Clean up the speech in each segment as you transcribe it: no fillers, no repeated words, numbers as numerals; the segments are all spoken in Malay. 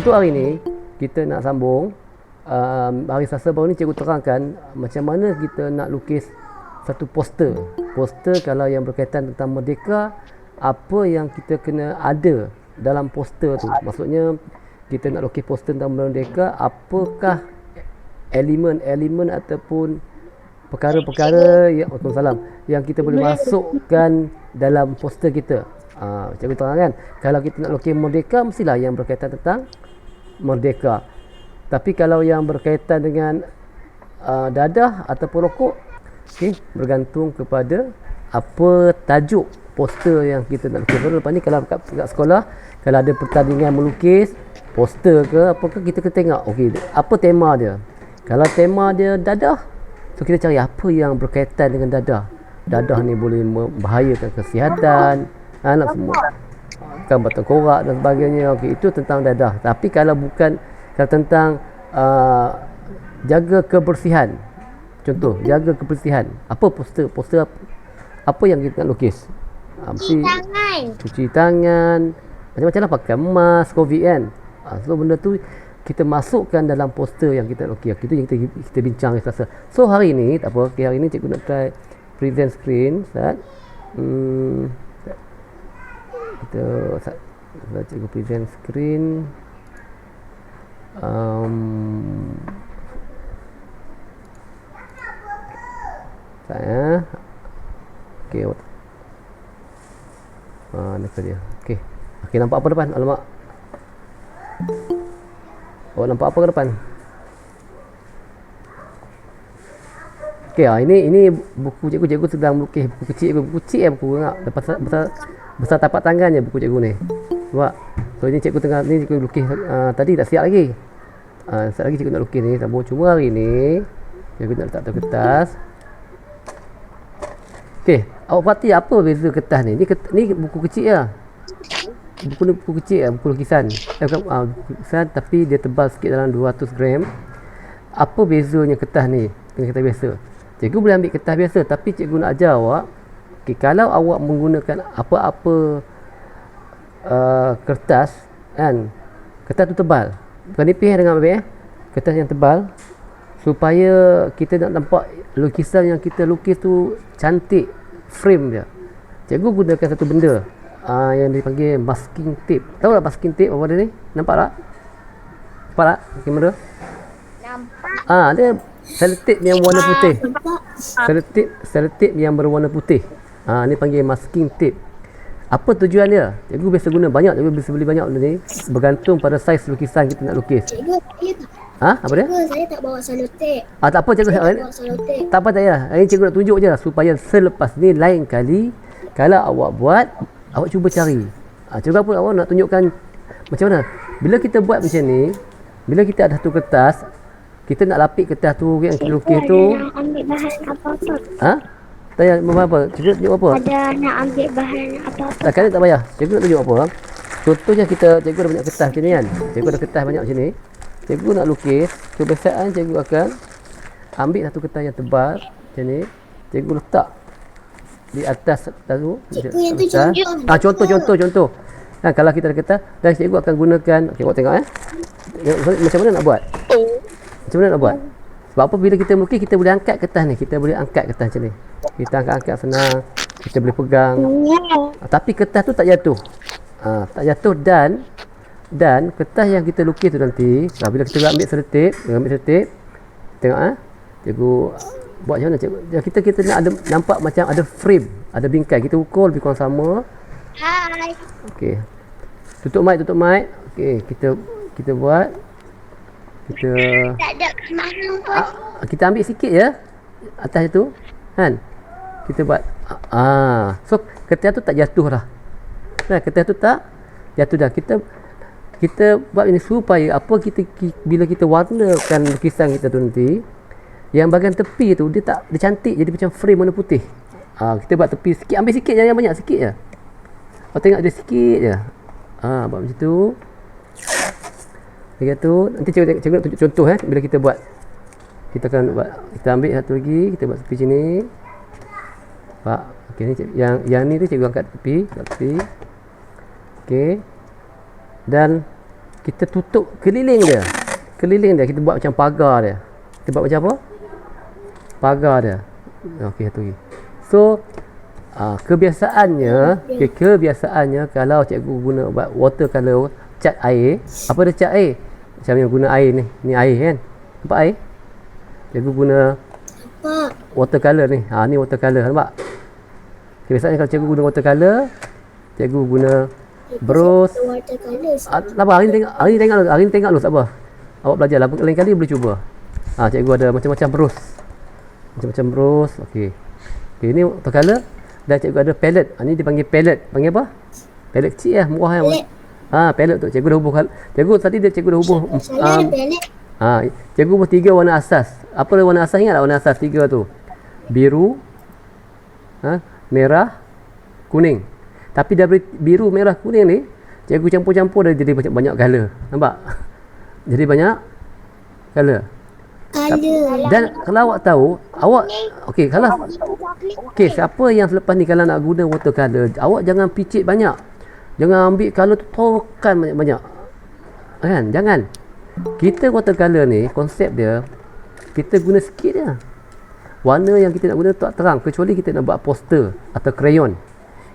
Untuk hari ni kita nak sambung hari Selasa baru ni cikgu terangkan macam mana kita nak lukis satu poster. Poster kalau yang berkaitan tentang merdeka, apa yang kita kena ada dalam poster tu. Maksudnya kita nak lukis poster tentang merdeka, apakah elemen-elemen ataupun perkara-perkara yang kita boleh masukkan dalam poster kita. Cikgu terangkan, kalau kita nak lukis merdeka, mestilah yang berkaitan tentang merdeka. Tapi kalau yang berkaitan dengan dadah ataupun rokok, bergantung kepada apa tajuk poster yang kita nak lukis. Lepas ni kalau kat sekolah, kalau ada pertandingan melukis poster ke apakah, kita kena tengok apa tema dia. Kalau tema dia dadah, so kita cari apa yang berkaitan dengan dadah. Dadah ni boleh membahayakan kesihatan, anak semua kan, batang korak dan sebagainya. Itu tentang dadah. Tapi kalau tentang jaga kebersihan, contoh jaga kebersihan, apa poster apa yang kita nak lukis? Cuci tangan, macam-macam lah, pakai mask COVID kan. So benda tu kita masukkan dalam poster yang kita lukis. Itu yang kita bincang hari Selasa. So hari ni tak apa, hari ni cikgu nak try present screen. Kita cikgu present screen. Saya nak dia. Okey, nampak apa depan? Alamak. Nampak apa ke depan? Okey, ini buku cikgu sedang melukis buku kecil, buku enggak besar tapak tangannya buku cikgu ni. Nampak? So ini cikgu cikgu lukis tadi tak siap lagi. Siap lagi cikgu nak lukis ni. Cuma hari ni cikgu nak letak atas kertas. Okey, awak perhati apa beza kertas ni? Ni buku kecil lah. Buku kecil lah, buku lukisan. Buku lukisan tapi dia tebal sikit, dalam 200 gram. Apa bezanya kertas ni dengan kertas biasa? Cikgu boleh ambil kertas biasa, tapi cikgu nak ajar awak, kalau awak menggunakan apa-apa kertas kan, kertas tu tebal, bukan nipis dengan apa kertas yang tebal, supaya kita nak nampak lukisan yang kita lukis tu cantik, frame dia. Cikgu gunakan satu benda yang dipanggil masking tape. Tahu tak masking tape apa dia ni? Nampak tak? Nampak tak kamera? Nampak. Dia selotip yang warna putih. Selotip yang berwarna putih. Ni panggil masking tape. Apa tujuan dia? Cikgu biasa guna banyak, cikgu biasa beli banyak benda ni, bergantung pada saiz lukisan kita nak lukis. Cikgu, apa dia? Saya tak bawa selotip. Tak apa cikgu. Tak apa, tak payah. Ini cikgu nak tunjuk je supaya selepas ni lain kali kalau awak buat, awak cuba cari. Cikgu apa awak nak tunjukkan macam mana? Bila kita buat macam ni, bila kita ada satu kertas, kita nak lapik kertas tu yang kita lukis tu. Nak ambil bahan apa-apa. Tak payah apa? Cikgu nak tunjuk apa? Ada nak ambil bahan apa-apa. Tak payah. Cikgu nak tunjuk apa? Contohnya cikgu ada banyak kertas macam ni kan. Cikgu ada kertas banyak macam ni. Cikgu nak lukis, kebiasaan cikgu akan ambil satu kertas yang tebal macam ni. Cikgu letak di atas kertas tu. Cikgu yang tu contoh. Contoh. Kalau kita ada kertas, dan cikgu akan gunakan, awak tengok macam mana nak buat? Macam mana nak buat? Sebab apa, bila kita melukis, kita boleh angkat kertas ni. Kita boleh angkat kertas macam ni. Kita angkat senang. Kita boleh pegang. Tapi kertas tu tak jatuh. Tak jatuh dan kertas yang kita lukis tu nanti, bila kita ambil selotip, tengok cikgu buat macam mana cikgu? Kita nak ada, nampak macam ada frame, ada bingkai. Kita ukur lebih kurang sama. Hai. Okey. Tutup mic. Okey, kita buat. Kita Tak ada kemana pun. kita ambil sikit je atas itu kan. Kita buat so kertas tu tak jatuh dah. Kertas tu tak jatuh dah. Kita buat ini supaya bila kita warnakan lukisan kita tu nanti, yang bahagian tepi tu dia cantik, jadi macam frame warna putih. Kita buat tepi sikit, ambil sikit, jangan banyak, sikit je. Tengok dia sikit je. Buat macam tu. Nanti cikgu nak tunjuk contoh bila kita buat. Kita ambil satu lagi, kita buat seperti sini. Pak, okey ni yang ni tu cikgu angkat tepi. Okey. Dan kita tutup keliling dia. Kita buat macam pagar dia. Kita buat macam apa? Pagar dia. Okey, satu lagi. So kebiasaannya kalau cikgu guna buat watercolor cat air, apa dia cat air? Macam yang guna air ni. Ni air kan? Nampak air? Cikgu guna watercolor ni. Ni watercolor, nampak? Biasanya kalau cikgu guna watercolor, cikgu guna brush. Hari ni tengok dulu sabar. Awak belajar lah, lain kali boleh cuba. Cikgu ada macam-macam brush. Okey. Okey, ni watercolor. Dan cikgu ada palette. Ni dipanggil palette. Panggil apa? Palette kecil lah, murah yang. Palette tu. Cikgu dah hubung. Cikgu dah hubung. Cikgu hubung 3 warna asas. Apa warna asas? Ingat tak warna asas 3 tu? Biru, merah, kuning. Tapi dari biru, merah, kuning ni, cikgu campur-campur dah jadi banyak color. Nampak? Jadi banyak color. Dan kalau awak tahu, siapa yang selepas ni kalau nak guna watercolor, awak jangan picit banyak. Jangan ambil color tu tokan banyak-banyak. Kan? Jangan. Kita watercolor ni, konsep dia, kita guna sikit je. Warna yang kita nak guna tak terang, kecuali kita nak buat poster atau crayon.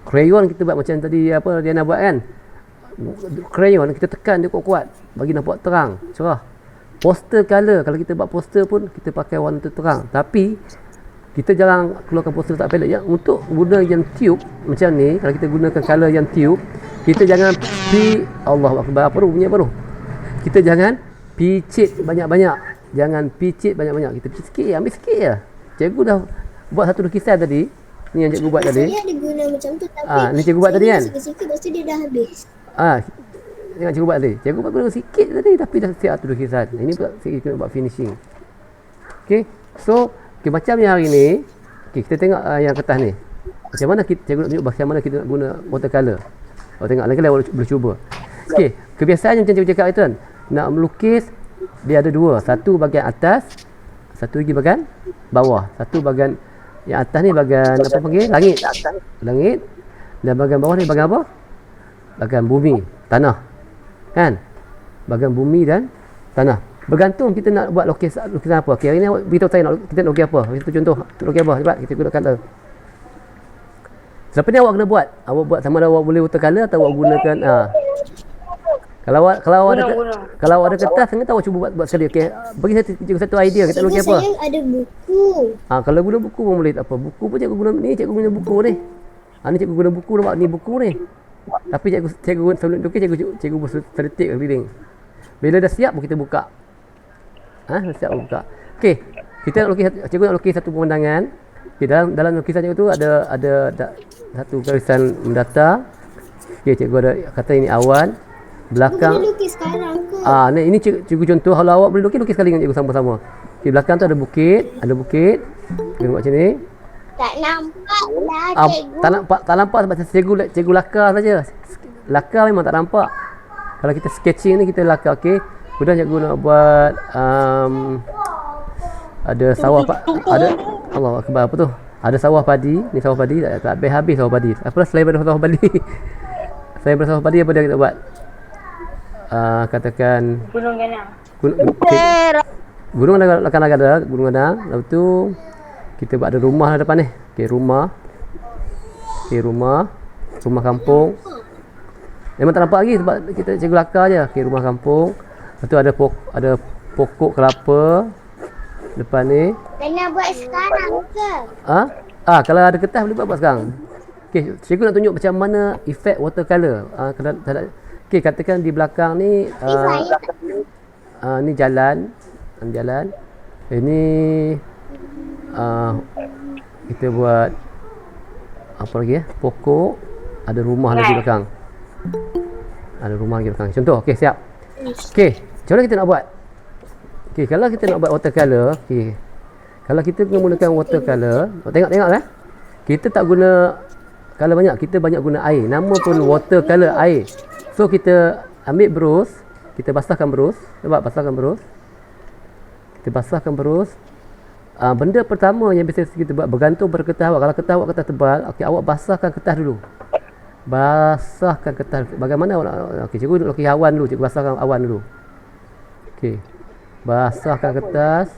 Crayon kita buat macam tadi apa dia nak buat kan. Crayon kita tekan dia kuat-kuat bagi nampak terang, cerah. Poster color, kalau kita buat poster pun kita pakai warna tu terang. Tapi kita jarang keluarkan poster tak palette ya. Untuk guna yang tube macam ni, kalau kita gunakan color yang tube, kita jangan Allah Akbar, apa tu bunyi apa tu? Kita jangan picit banyak-banyak. Kita picit sikit je, ambil sikit je. Cikgu dah buat satu lukisan tadi. Ni yang cikgu buat tadi. Saya ada guna macam tu tapi ni cikgu buat tadi kan? Sikit-sikit lepas tu dia dah habis. Tengok cikgu buat tadi. Cikgu buat guna sikit tadi tapi dah siap satu lukisan. Ini pula kita nak buat finishing. Okey. So, macam yang hari ni, kita tengok yang kertas ni. Macam mana cikgu nak tunjuk macam mana kita nak guna watercolor. Awak tengok lagi awak boleh cuba. Okey, kebiasaannya macam cikgu cakap itu kan. Nak melukis dia ada 2. Satu bahagian atas, satu lagi bahagian bawah. Satu bahagian yang atas ni bahagian apa panggil? Langit. Dan bahagian bawah ni bahagian apa? Bahagian bumi, tanah. Kan? Bahagian bumi dan tanah. Bergantung kita nak buat lukisan apa. Okey, hari ni awak beritahu saya kita nak lukis apa. Itu contoh, lukis apa? Cepat kita gunakan tu. Selepas ni awak kena buat. Awak buat sama ada awak boleh watercolor atau awak gunakan kalau awak ada kertas, sengaja awak cuba buat sekali. Okey, bagi saya cikgu satu idea kita lukis apa. Saya ada buku. Kalau guna buku pun boleh, tak apa. Buku pun cikgu guna ni, cikgu guna buku ni. Ni cikgu guna buku, nampak ni buku ni. Tapi cikgu sebelum lukis cikgu berseretik keliling. Bila dah siap kita buka. Dah siap buka. Okey, kita nak lukis, cikgu nak lukis satu pemandangan. Okey, dalam lukisan cikgu tu ada satu garisan mendatar. Okey, cikgu ada kata ini awan. Belakang boleh lukis sekarang ke? Ini cikgu contoh. Kalau awak boleh lukis sekali dengan cikgu sama-sama. Okey, belakang tu ada bukit. Kita buat macam ni. Tak nampak lah cikgu. Tak nampak sebab cikgu lakar saja. Lakar memang tak nampak. Kalau kita sketching ni kita lakar. Okey. Kemudian cikgu nak buat ada sawah ada Allah Akbar, apa tu? Ada sawah padi. Ni sawah padi tak habis sawah padi. Apa selain daripada sawah padi? Selain daripada sawah padi apa dia kita buat? Katakan Gunung Ganang. Gunung ada Gunung Ganang. Lepas tu kita buat ada rumah depan ni. Okey, rumah kampung. Memang tak nampak lagi sebab kita cikgu lakar je. Okey, rumah kampung. Lepas tu ada pokok kelapa depan ni. Kena buat sekarang ke? Kalau ada kertas boleh buat sekarang. Okey, cikgu nak tunjuk macam mana efek watercolor. Okey, katakan di belakang ni ni jalan. Ini kita buat apa lagi ya? Pokok, ada rumah lagi belakang. Contoh, okey, siap. Okey, macam mana kita nak buat? Okey, kalau kita nak buat watercolor, okey. Kalau kita menggunakan watercolor, tengok kita tak guna color banyak, kita banyak guna air. Nama pun watercolor, air. So kita ambil brush, kita basahkan brush. Nampak Kita basahkan brush. Benda pertama yang biasa kita buat bergantung pada kertas awak. Kalau kertas awak kertas tebal, okey, awak basahkan kertas dulu. Basahkan kertas. Bagaimana awak nak? Okey, cikgu nak lukis awan dulu. Cikgu basahkan awan dulu. Okey. Basahkan kertas.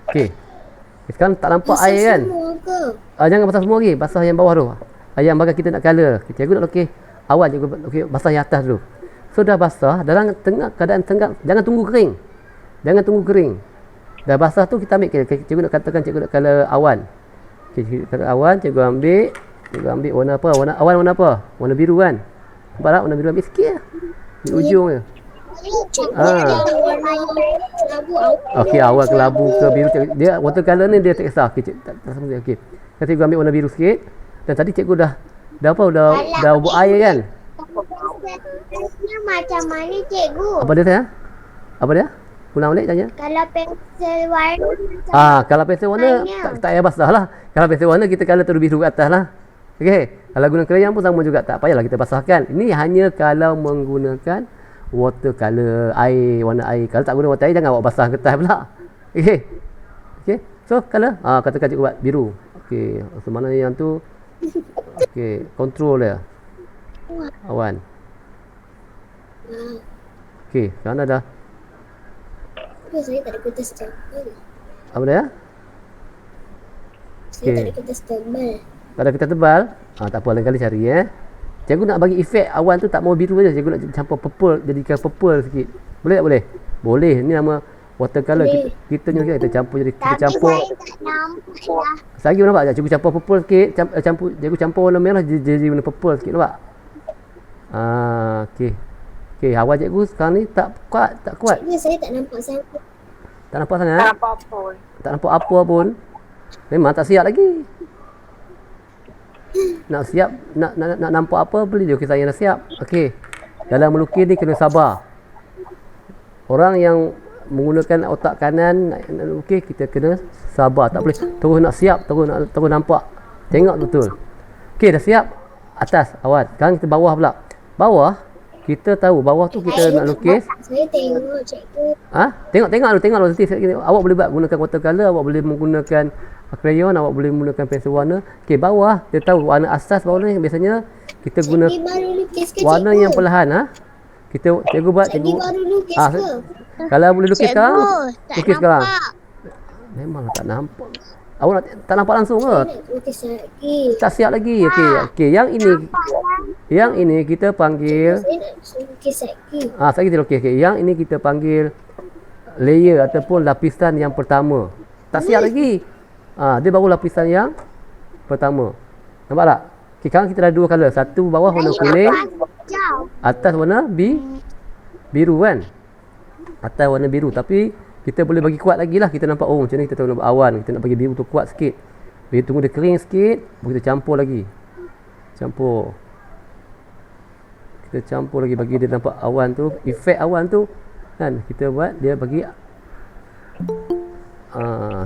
Okey. Sekarang tak nampak Basah air kan? semua ke? Jangan basah semua lagi. Basah yang bawah tu. Yang bagai kita nak color. Cikgu nak lukis awan. Cikgu lukis basah yang atas dulu. So dah basah. Dalam tengah keadaan tengah. Jangan tunggu kering. Jangan tunggu kering. Dah basah tu kita ambil. Cikgu nak katakan cikgu nak color awan. Okay, cikgu color awan. Cikgu ambil. Cikgu ambil warna apa? Awan warna apa? Warna biru kan? Nampak tak? Warna biru ambil sikit lah. Di ujung je. Okey, awal kelabu ke biru. Dia watercolor ni dia tak kisah. Okey, tak sama. Okey. Nanti cikgu ambil warna biru sikit. Dan tadi cikgu dah apa? Dah buat air kan? Pensel macam mana cikgu? Apa dia saya? Apa dia? Ulang balik tanya. Kalau pensel warna macam Kalau pensel warna tak payah basah lah. Kalau pensel warna kita color terus biru ke atas lah. Okey. Kalau guna krayon pun sama juga. Tak payahlah kita basahkan. Ini hanya kalau menggunakan watercolor air, warna air. Kalau tak guna warna air, jangan awak basah kertas pula. Okey. Okey. So, color. Katakan cikgu buat biru. Okey. So, mana yang tu? Okey. Control dia. Awan. Okey. Sekarang dah. saya tak ada kertas tebal. Apa dia? Saya tak ada kertas tebal. Tak ada kertas tebal? Tak apa. Lain kali cari Cikgu nak bagi efek awan tu tak mau biru aja. Cikgu nak campur purple, jadikan purple sikit. Boleh tak boleh? Boleh. Ni nama watercolor. Kita campur jadi kita campur. Tapi saya tak nampak lah. Lagi nampak tak? Cikgu campur purple sikit, cikgu campur warna merah jadi warna purple sikit, nampak? Okey. Okey, awan cikgu sekarang ni tak kuat. Cikgu, saya tak nampak sangat. Tak nampak sangat? Tak nampak apa pun. Tak nampak apa pun. Memang tak siap lagi. Nak siap, nak nampak apa beli dia. Okey, saya dah siap. Okey. Dalam melukis ni kena sabar. Orang yang menggunakan otak kanan nak lukis, kita kena sabar. Tak boleh terus nak siap, terus nampak. Tengok betul. Okey, dah siap. Atas awan. Sekarang kita bawah pula. Bawah kita tahu bawah tu kita nak lukis. Saya tengok cikgu. Tengok dulu nanti awak boleh buat gunakan watercolor, awak boleh menggunakan krayon, awak boleh menggunakan pensel warna. Okey, bawah dia tahu warna asas bawah ni biasanya kita guna Baru lukis ke warna cikgu? yang perlahan cikgu buat Cikgu baru lukis ke? Kalau boleh lukis sekarang, tak lukis sekarang. nampak. Memang tak nampak. Awak tak nampak langsung ke? Saya nak lukis lagi. Tak siap lagi. Okey, yang ini kita panggil Saya nak lukis lagi. saya kita lukis. Okey, yang ini kita panggil layer ataupun lapisan yang pertama. Tak siap lagi. Dia baru lapisan yang pertama. Nampak tak? Okay, sekarang kita dah dua color. Satu bawah warna kuning, atas warna biru kan? Atas warna biru. Tapi kita boleh bagi kuat lagi lah. Kita nampak, macam ni kita tahu nampak awan. Kita nak bagi biru tu kuat sikit. Bila tunggu dia kering sikit, baru kita campur lagi. Kita campur lagi bagi dia nampak awan tu. Efek awan tu kan, kita buat dia bagi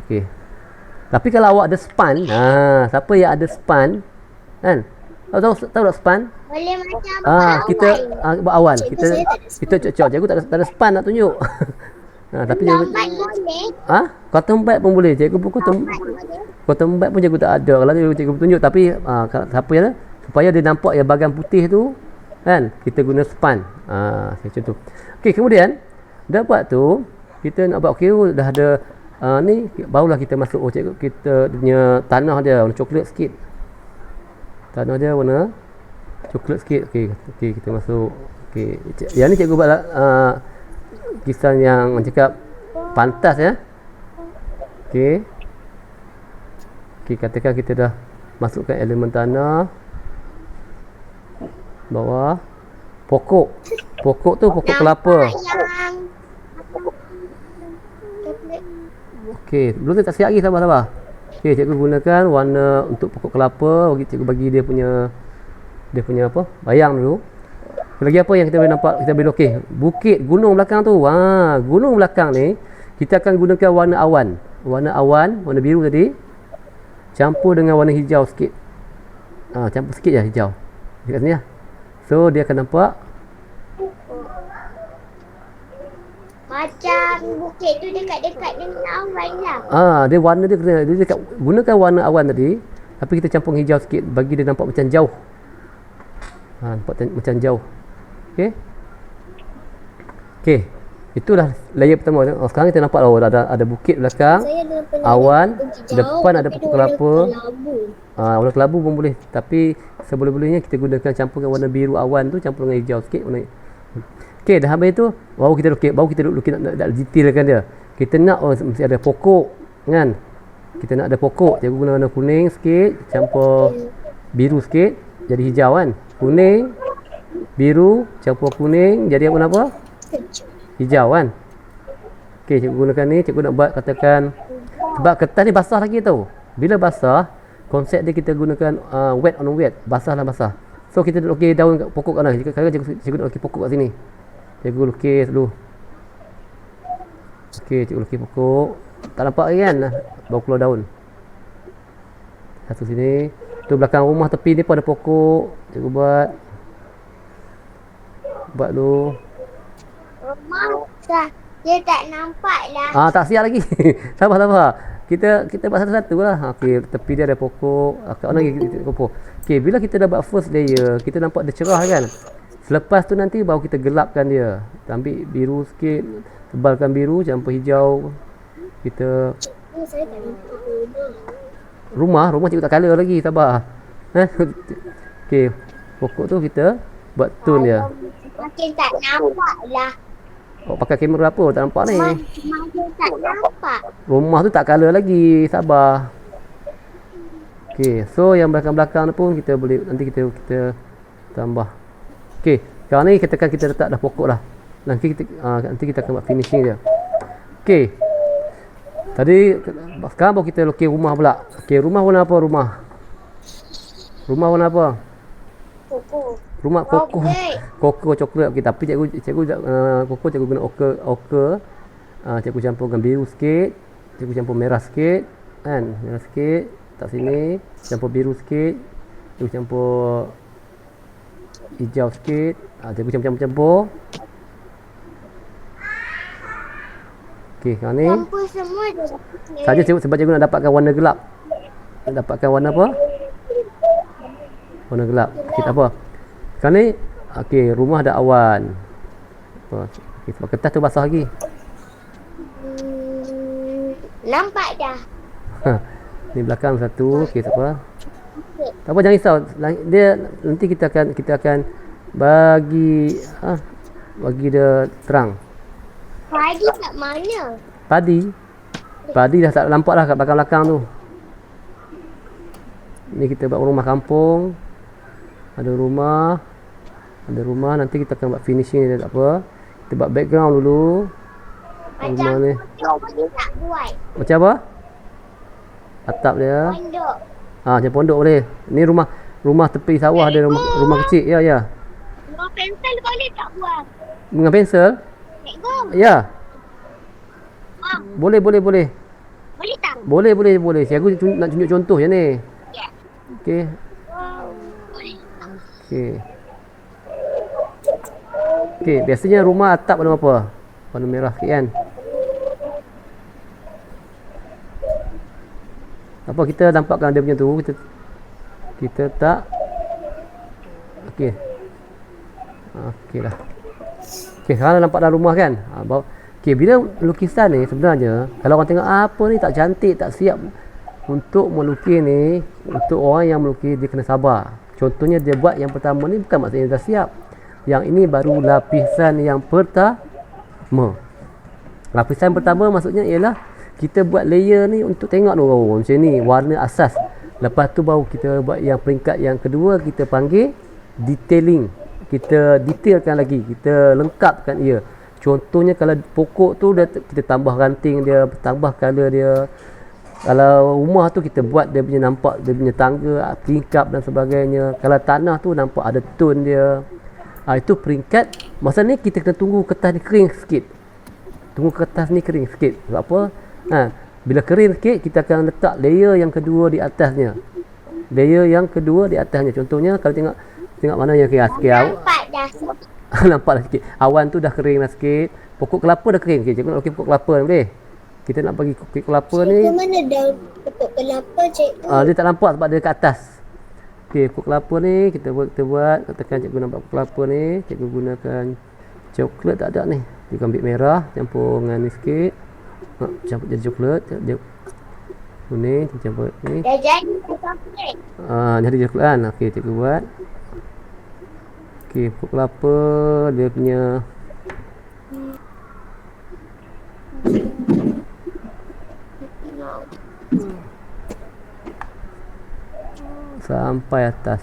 okey. Tapi kalau awak ada span, siapa yang ada span kan? Tahu tak span? Boleh macam kita buat awan. Cikgu, saya tak ada Kita cocok. Cikgu tak ada span nak tunjuk. Tapi lambat boleh. cotton bud pun boleh. Cikgu pun cotton bud pun cikgu tak ada. Kalau cikgu tunjuk, tapi siapa yang supaya dia nampak yang bahagian putih tu kan, kita guna span. Macam tu. Okey, kemudian dah buat tu, kita nak buat dah ada ni, barulah kita masuk cikgu, kita punya tanah dia warna coklat sikit. Tanah dia warna coklat sikit. Okey, kita masuk. Okey, yang ni cikgu buat kisah yang cakap pantas Okey, katakan kita dah masukkan elemen tanah. Bawah pokok tu pokok kelapa. Okey, belum tak siap lagi, sabar. Okey, cikgu gunakan warna untuk pokok kelapa. Cikgu bagi dia punya apa? Bayang dulu. Lagi apa yang kita boleh nampak, kita boleh lukis? Bukit, gunung belakang tu. Gunung belakang ni kita akan gunakan warna awan. Warna biru tadi campur dengan warna hijau sikit. Campur sikit je hijau. Dekat sini lah. So dia akan nampak macam bukit tu dekat-dekat dengan awan lah. dia warna dia kena dia dekat, gunakan warna awan tadi Tapi kita campur hijau sikit bagi dia nampak macam jauh. Nampak macam jauh. Okey. Okey. Itulah layer pertama. Sekarang kita nampak ada bukit belakang. Awan, depan ada pokok kelapa. Warna kelabu pun boleh. Tapi seboleh-bolehnya kita gunakan campurkan warna biru awan tu campur dengan hijau sikit. Okey, dah habis tu baru kita lukis nak detailkan dia. Kita nak mesti ada pokok kan. Kita nak ada pokok, cikgu guna warna kuning sikit, campur biru sikit, jadi hijau kan. Kuning, biru, campur kuning, jadi warna apa? Hijau kan. Okey, cikgu gunakan ni, cikgu nak buat katakan sebab kertas ni basah lagi tau. Bila basah, konsep dia kita gunakan wet on wet, basah. So kita lukis daun kat pokok kat mana. Cikgu nak lukis pokok kat sini. Cikgu lukis dulu. Okey, cikgu lukis pokok. Tak nampak lagi kan? Baru keluar daun. Satu sini. Tu belakang rumah tepi ni pun ada pokok. Cikgu buat dulu. Rumah dia tak nampak lah. Tak siap lagi. sabar. Kita buat satu-satu lah. Okey, tepi dia ada pokok. Kat mana lagi pokok. Okey, bila kita dah buat first layer, kita nampak dia cerah kan. Selepas tu nanti baru kita gelapkan dia. Kita ambil biru sikit, tebalkan biru, campur hijau. Kita Saya tak nampak rumah. Rumah cikgu tak colour lagi, sabar. Okey, pokok tu kita buat tone dia. Makin tak nampak lah. Pakai kamera apa? Tak nampak ni. Makin tak nampak. Rumah tu tak colour lagi, sabar. Okey, so yang belakang-belakang tu pun kita boleh nanti kita tambah. Okey, sekarang ni kita letak dah pokok lah. Nanti kita akan buat finishing dia. Okey. Sekarang baru kita lukis rumah pula. Okey, rumah warna apa rumah? Rumah warna apa? Koko. Rumah koko coklat. Okey, tapi cikgu koko cikgu guna ochre. Cikgu campurkan biru sikit. Cikgu campur merah sikit. Kan? Merah sikit. Tak sini. Campur biru sikit. Cikgu campur hijau sikit. Cikgu campur. Okey, sekarang ni Campur semua dah. saja sebab cikgu nak dapatkan warna gelap. Nak dapatkan warna apa? Warna gelap. Okey, tak apa. Sekarang ni okey, rumah ada awan. Okey, sebab kertas tu basah lagi. Nampak dah. Ni belakang satu. Okey, tak apa. Tak apa, jangan risau. Dia nanti kita akan bagi dia terang. Padi kat mana? Padi dah tak nampak lah kat belakang-belakang tu. Ni kita buat rumah kampung. Ada rumah. Nanti kita akan buat finishing dia, tak apa. Kita buat background dulu. Rumah ni. Pondok tak buat. Macam apa? Atap dia. Pondok. Macam pondok boleh. Ni rumah tepi sawah ada rumah kecil. Ya. Rumah pensel boleh tak buat? Dengan pensel? Cikgu. Ya. Boleh. Boleh tak? Boleh. Cikgu nak tunjuk contoh je ni. Ya. Okey. Okey, biasanya rumah atap warna apa? Warna merah sikit kan? Apa kita nampakkan dia punya tu, kita tak. Okey. Okey dah. Okey, sekarang nampak dah rumah kan? Okey, bila lukisan ni sebenarnya kalau orang tengok apa ni tak cantik, tak siap untuk melukis ni, untuk orang yang melukis dia kena sabar. Contohnya dia buat yang pertama ni bukan maksudnya dah siap. Yang ini baru lapisan yang pertama. Lapisan pertama maksudnya ialah kita buat layer ni untuk tengok macam ni warna asas. Lepas tu baru kita buat yang peringkat yang kedua, kita panggil detailing. Kita detailkan lagi, kita lengkapkan ia. Contohnya kalau pokok tu kita tambah ranting dia, tambah color dia. Kalau rumah tu kita buat dia punya nampak dia punya tangga, tingkap dan sebagainya. Kalau tanah tu nampak ada tone dia. Itu peringkat. Masa ni kita kena tunggu kertas ni kering sikit. Sebab apa? Bila kering sikit kita akan letak layer yang kedua di atasnya. Contohnya kalau tengok mana yang kering sikit. Nampak dah. Nampak dah sikit. Awan tu dah kering dah sikit. Pokok kelapa dah kering. Cikgu nak lukis pokok kelapa ni boleh? Kita nak bagi kulit kelapa Cikgu ni. mana daun pokok kelapa cikgu? Dia tak nampak sebab dia kat atas. Okey, kulit kelapa ni kita buat. Katakan cikgu nak buat kulit kelapa ni, cikgu gunakan coklat tak ada ni. Cikgu ambil merah, campur dengan ni sikit. Campur jadi coklat, dia kuning, campur ni. Dah jadi coklat. Jadi coklat kan. Okey, cikgu buat. Okey, kulit kelapa dia punya sampai atas.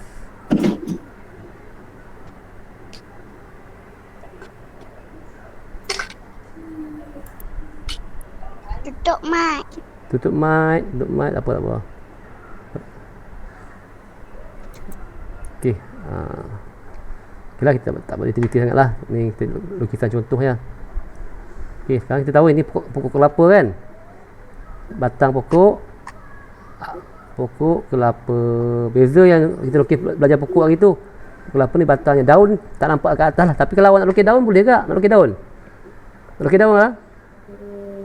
Tutup mic. Tutup mic, tak apa. Okey. Okeylah, kita tak boleh teliti sangatlah. Ni kita lukisan contoh ya. Okey, sekarang kita tahu ini pokok kelapa kan. Batang pokok kelapa. Beza yang kita lukis belajar pokok hari tu. Kelapa ni batangnya, daun tak nampak kat atas lah. Tapi kalau awak nak lukis daun boleh tak? Nak lukis daun? Nak lukis daun lah?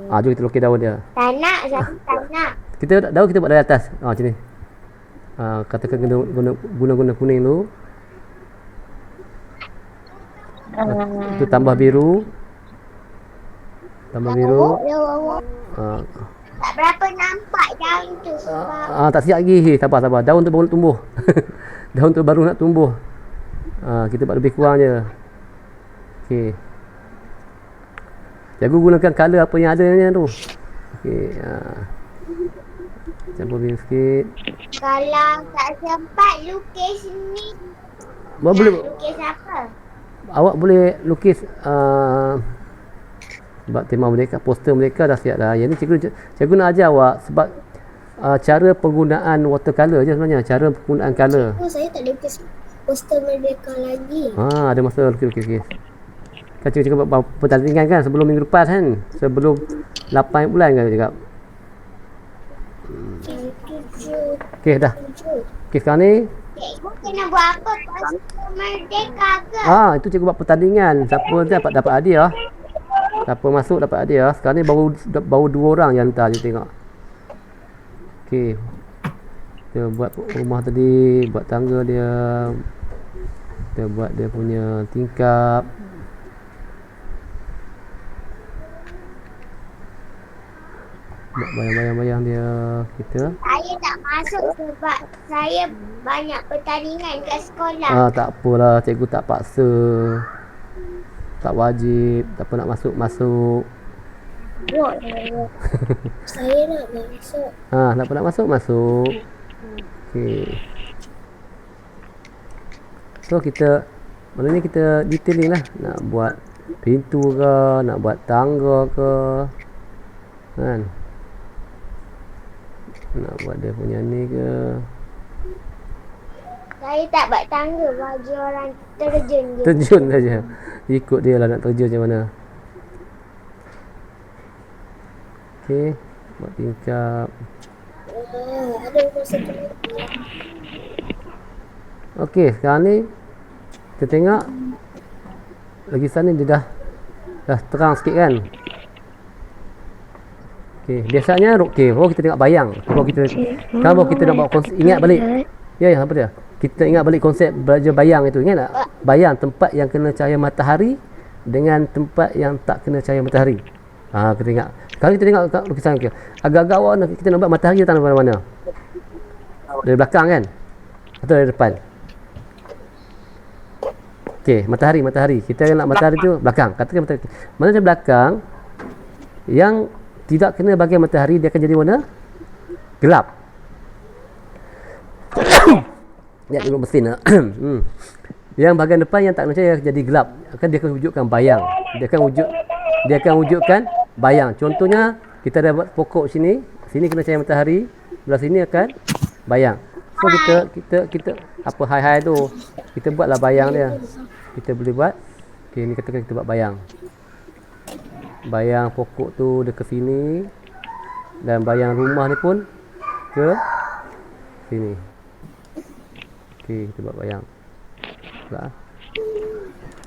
Jom kita lukis daun dia. Tak nak, saya tak nak. Daun kita buat dari atas. Macam ni. Katakan guna kuning dulu. Itu tambah biru. Tak berapa nampak daun tu sebab Tak siap lagi. Sabar. Daun tu baru nak tumbuh. Daun tu baru nak tumbuh. Kita buat lebih kurang je. Okey. Cikgu gunakan color apa yang ada tu. Okey. Campur biru sikit. kalau tak sempat lukis ni, Boleh. lukis apa? Awak boleh lukis sebab tema mereka, poster mereka dah siap dah. Yang ni cikgu nak ajar awak sebab cara penggunaan watercolor je sebenarnya, cara penggunaan color. Saya tak lukis poster Merdeka lagi. Ada masa lukis. Kan cikgu buat pertandingan kan sebelum minggu lepas kan, sebelum 8 bulan kan cakap. Okey dah. Okey sekarang ni Cikgu kena buat apa? Poster Merdeka ke? itu cikgu buat pertandingan. Siapa dapat hadiah. Siapa masuk dapat hadiah. Sekarang ni baru 2 orang yang hantar je tengok. Okey. Kita buat rumah tadi, buat tangga dia. Kita buat dia punya tingkap. Buat bayang-bayang dia kita. Saya tak masuk sebab saya banyak pertandingan kat sekolah. Tak apalah, cikgu tak paksa. Tak wajib. Siapa nak masuk. Saya nak masuk. Siapa nak masuk. Okey. So kita malam ni kita detailing lah. Nak buat pintu ke, nak buat tangga ke. Kan? Nak buat dia punya ni ke. Saya tak buat tangga, bagi orang terjun je. Terjun saja. Ikut dia lah nak terjun macam mana. Okey, buat tingkap. Ada masa tu. Okey, sekarang ni kita tengok lukisan ni dia dah terang sikit kan. Okey, biasanya baru kita tengok bayang. Baru kita nak bawa konsep, ingat balik. Ya, apa dia? Kita ingat balik konsep belajar bayang itu. Ingat tak? Bayang tempat yang kena cahaya matahari dengan tempat yang tak kena cahaya matahari. Kita ingat. Sekarang kita tengok lukisan kita. Agak-agak awak kita nak buat matahari datang dari mana? Dari belakang kan? Atau dari depan? Okey, matahari. Kita nak matahari tu belakang. Katakan matahari. Mana dari belakang yang tidak kena bahagian matahari, dia akan jadi warna gelap. Lihat dulu mesin. Yang bahagian depan yang tak kena cahaya jadi gelap. Dia akan wujudkan bayang. Dia akan wujudkan bayang. Contohnya kita ada buat pokok sini kena cahaya matahari, belah sini akan bayang. So kita apa hai tu, kita buatlah bayang dia. Kita boleh buat. Okey, ni katakan kita buat bayang. Bayang pokok tu dia ke sini dan bayang rumah ni pun ke sini. Okey, kita buat bayang. Lah.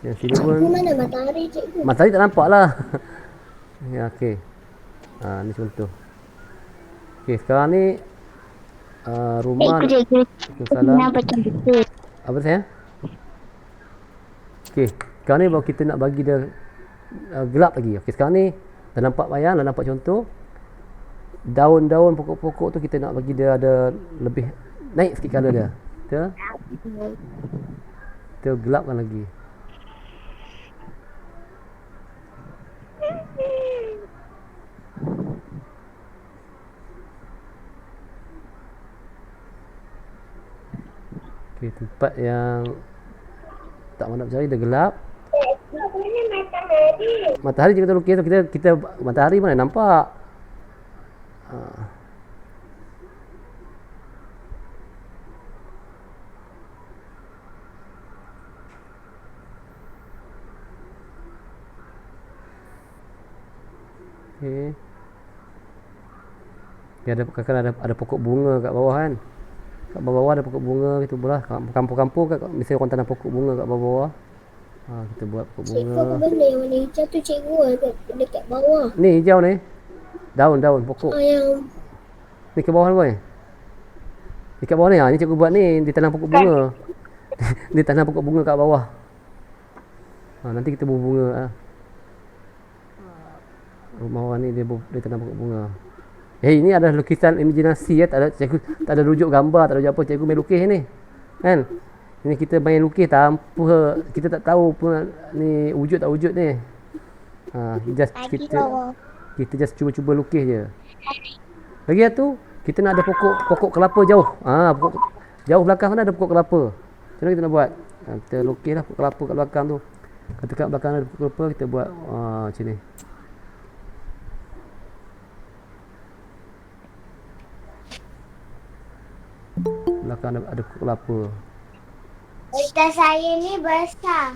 Yang sini pun Mana matahari cikgu? matahari tak nampak lah. Ya, okey. Ni contoh. Okey, sekarang ni rumah. Cikgu. Waalaikumsalam. Kenapa macam betul? Apa saya? Okey, sekarang ni baru kita nak bagi dia gelap lagi. Okey, sekarang ni dah nampak bayang, dah nampak contoh. Daun-daun pokok-pokok tu kita nak bagi dia ada lebih naik sikit color dia. Kita gelapkan lagi. Okey, tempat yang tak mana nak cari dia gelap. Matahari kita lukis tu, kita matahari mana nampak. Okey. Dia ada pokok bunga kat bawah kan. Kat bawah ada pokok bunga gitu belah. Kampung-kampung kat mesti orang tanam pokok bunga kat bawah. Kita buat pokok bunga. Cikgu, apa benda yang warna hijau tu cikgu dekat bawah? Ni hijau ni. Daun-daun pokok. Yang Ni ke bawah ni boy. Ni kat bawah ni. Ni cikgu buat ni. Dia tanam pokok bunga. Dia tanam pokok bunga kat bawah. Nanti kita berbunga. Rumah orang ni dia tanam pokok bunga. Ini adalah lukisan imajinasi ya. Tak ada rujuk gambar, tak ada apa. Cikgu main lukis ni. Kan? Ini kita main lukis tanpa kita tak tahu pun ni wujud tak wujud ni. Kita just cuba-cuba lukis je. Lagi tu kita nak ada pokok kelapa jauh. Pokok jauh belakang sana ada pokok kelapa. Macam mana kita nak buat? Kita lukislah pokok kelapa kat belakang tu. Kat belakang ada pokok kelapa, kita buat macam ni. Belakang ada pokok kelapa. kereta saya ni besar.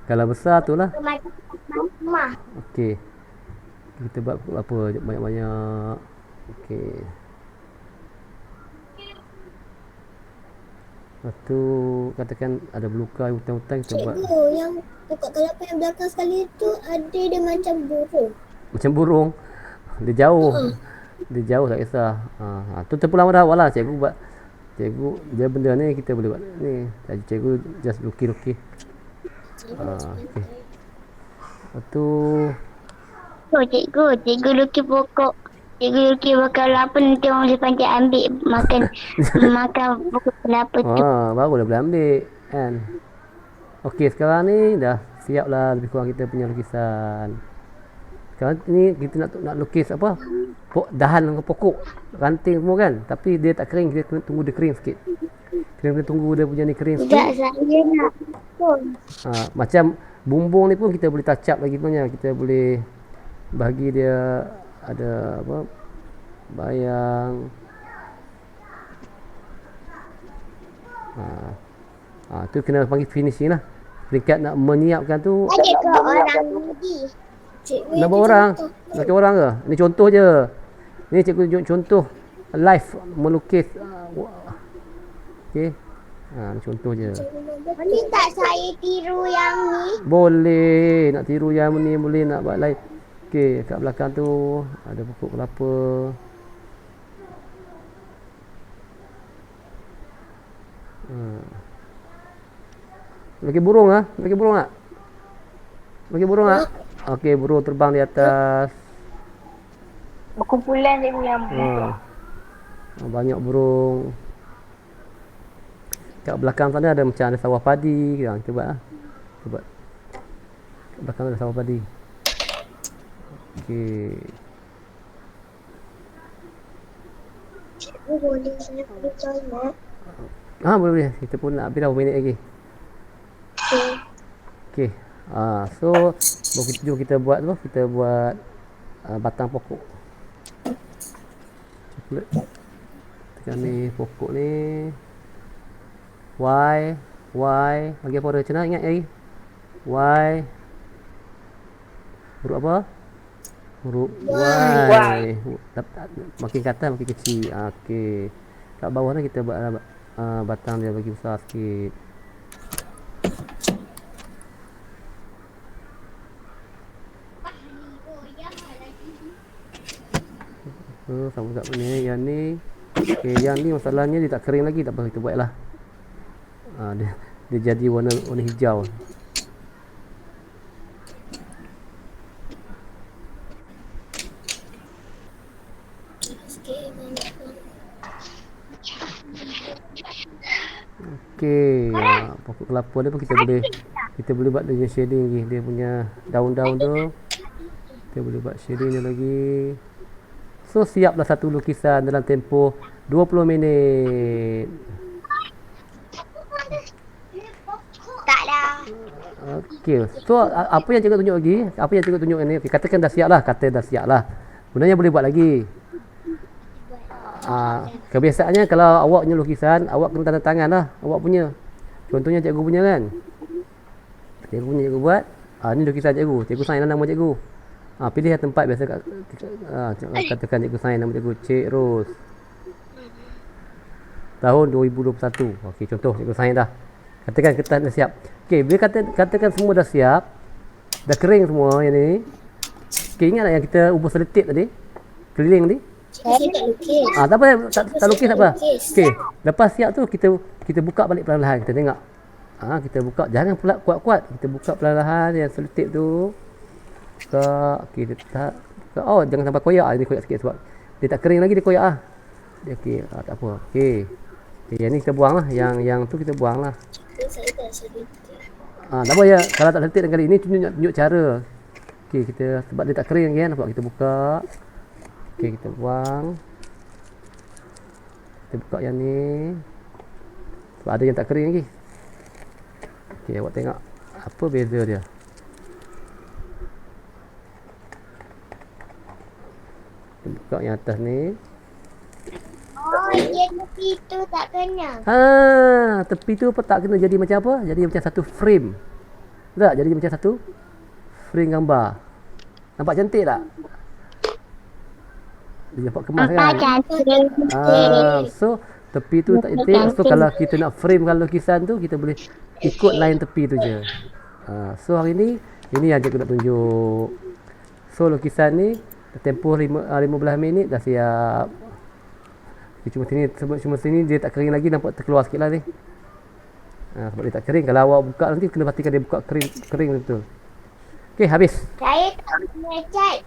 Kalau besar tu lah. Macam rumah. Okey. Kita buat pokok kelapa banyak-banyak. Okey. Lepas tu katakan ada belukar hutan-hutan kita buat. Cikgu, yang pokok kelapa yang belakang sekali tu ada dia macam burung. Macam burung. Dia jauh. Dia jauh tak kisah. Tu terpulang dah awal lah cikgu buat. Cikgu dia benda ni kita boleh buat ni. Jadi cikgu just lukis-lukis. Okey. Lepas tu Cikgu lukis pokok. Cikgu lukis pokok kelapa, nanti orang boleh panjat ambil makan pokok kelapa tu. Baru dah boleh ambil kan. Okey, sekarang ni dah siap lah lebih kurang kita punya lukisan. Sekarang ni kita nak lukis apa? Dahan dengan pokok, ranting semua kan. Tapi dia tak kering, kita kena tunggu dia kering sikit. Kena tunggu dia punya ni kering sikit. Saya nak pun. Macam bumbung ni pun kita boleh touch up lagi punya. Kita boleh bagi dia ada apa? Bayang. Tu kena panggil finishing lah. Peringkat nak menyiapkan tu. Ada ke orang ni? Nama orang? Nak orang ke? Ni contoh je. Ni cikgu tunjuk contoh live melukis. Okey. Ni contoh je. Boleh tak saya tiru yang ni? Boleh. Nak tiru yang ni boleh, nak buat live. Okey, kat belakang tu ada pokok kelapa. Lagi burung ah? Lagi burung tak? Lagi burung tak? Okey, burung terbang di atas. Berkumpulan dia punya. Banyak burung. Kat belakang sana ada macam ada sawah padi. Kita buat lah. Kita buat. Kat belakang ada sawah padi. Okey. Boleh saya pergi toilet? Boleh. Kita pun nak habis dah berapa minit lagi. Okey. So jom kita buat tu, kita buat batang pokok. Coklat. Tekan ni pokok ni. Y bagi apa macam mana ingat lagi? Y huruf apa? Huruf Y. Makin ke atas makin kecil. Okey. Kat bawah ni kita buat batang dia bagi besar sikit. Sama kat ni. Yang ni. Okey, yang ni masalahnya dia tak kering lagi. Tak apa, kita buatlah. Dia jadi warna hijau. Okey, pokok kelapa dia pun kita boleh buat dia shading lagi. Dia punya daun-daun tu kita boleh buat shading dia lagi. So siaplah satu lukisan dalam tempoh 20 minit. Taklah. Okey. So apa yang cikgu tunjuk lagi? Apa yang cikgu tunjuk ni? Okay, katakan dah siap lah. Kata dah siap lah. Sebenarnya boleh buat lagi. Kebiasaannya kalau awak punya lukisan, awak kena tanda tangan lah. Awak punya. Contohnya cikgu punya kan. Cikgu punya cikgu buat. Ni lukisan cikgu. Cikgu sign nama cikgu. Pilih tempat biasa katakan cikgu sign nama cikgu. Cik Ros. Tahun 2021. Okey, contoh cikgu sign dah. Katakan kita dah siap. Okey, bila katakan semua dah siap. Dah kering semua yang ni. Okey, ingat tak yang kita ubah selotip tadi? Keliling tadi? Saya tak lukis. Tak apa, tak lukis tak apa. Okey, lepas siap tu kita buka balik perlahan-lahan. Kita tengok. Kita buka, jangan pula kuat-kuat. Kita buka perlahan-lahan yang selotip tu. Okey, dia tak. Jangan sampai koyak. Ini koyak sikit sebab dia tak kering lagi, dia koyak ah. Okey, tak apa. Okey. Yang ni kita buang lah. Yang tu kita buang lah. Saya tak selotip. Tak apa ya. Kalau tak selotip kali ini tunjuk cara. Okey, kita sebab dia tak kering lagi kan. Nampak, kita buka. Okey, kita buang. Kita buka yang ni. Sebab ada yang tak kering lagi. Okey, awak tengok apa beza dia. Kita buka yang atas ni. Dia tepi tu tak kena. Tepi tu apa tak kena jadi macam apa? Jadi macam satu frame. Tak? Jadi macam satu frame gambar. Nampak cantik tak? Dia dapat kemas kan? So tepi tu tak cantik. So kalau kita nak frame kalau lukisan tu, kita boleh ikut line tepi tu je. So hari ni ini yang cikgu nak tunjuk. So lukisan ni tempoh 15 minit dah siap. Cuma sini dia tak kering lagi, nampak terkeluar sikit lah ni. Sebab dia tak kering. Kalau awak buka nanti kena pastikan dia buka kering betul. Okey, habis. Saya tak boleh cat.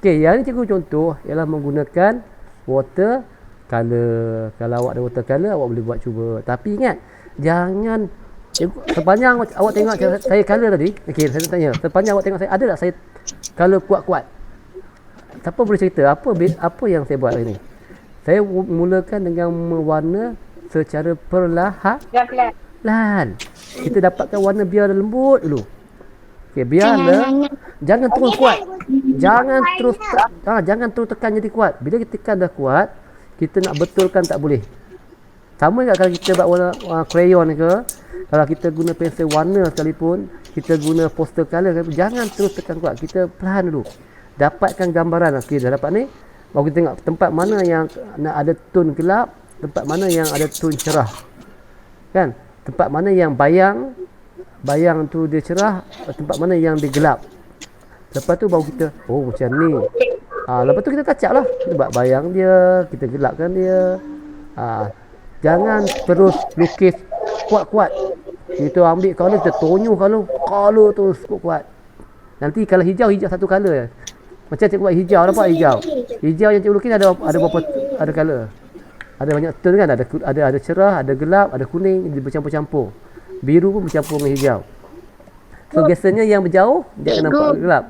Okey, yang ni cikgu contoh ialah menggunakan water color. Kalau awak ada water color, awak boleh buat cuba. Tapi ingat, jangan sepanjang awak tengok saya color tadi. Okey, saya tanya, sepanjang awak tengok saya, ada tak saya color kuat-kuat? Siapa boleh cerita apa yang saya buat hari ni? Saya mulakan dengan mewarna secara perlahan. Kita dapatkan warna biar lembut dulu. Okey, biarlah. Jangan terus kuat. Jangan terus tekan jadi kuat. Bila kita tekan dah kuat, kita nak betulkan tak boleh. Sama juga kalau kita buat warna crayon ke, kalau kita guna pensel warna sekalipun, kita guna poster color, jangan terus tekan kuat. Kita perlahan dulu. Dapatkan gambaran. Okey, dah dapat ni. Baru kita tengok tempat mana yang nak ada tone gelap, tempat mana yang ada tone cerah. Kan? Tempat mana yang bayang tu dia cerah, tempat mana yang dia gelap. Lepas tu baru kita, macam ni. Lepas tu kita touch up lah. Kita buat bayang dia, kita gelapkan dia. Jangan terus lukis kuat-kuat. Kita ambil color, kita tonyoh color tu kuat-kuat. Nanti kalau hijau satu color. Macam cikgu buat hijau, nampak hijau. Hijau yang cikgu lukis ada berapa ada color. Ada banyak tone kan, ada cerah, ada gelap, ada kuning, dia bercampur-campur. Biru pun bercampur dengan hijau. So biasanya yang berjauh dia akan nampak gelap.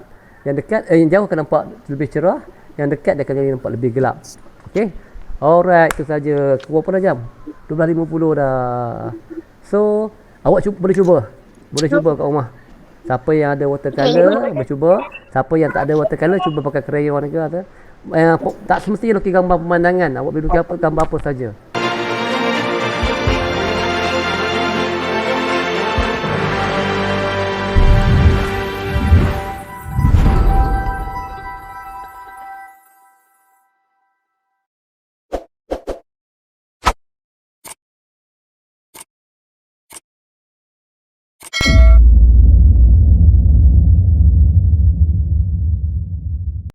Yang dekat yang jauh akan nampak lebih cerah, yang dekat dia akan nampak lebih gelap. Okey. Alright, itu saja. Berapa dah jam? 12.50 dah. So, awak boleh cuba. Boleh cuba kat rumah. Siapa yang ada watercolor, cuba. Siapa yang tak ada watercolor, cuba pakai crayon ke. Tak semestinya lukis gambar pemandangan. Awak boleh lukis gambar apa saja.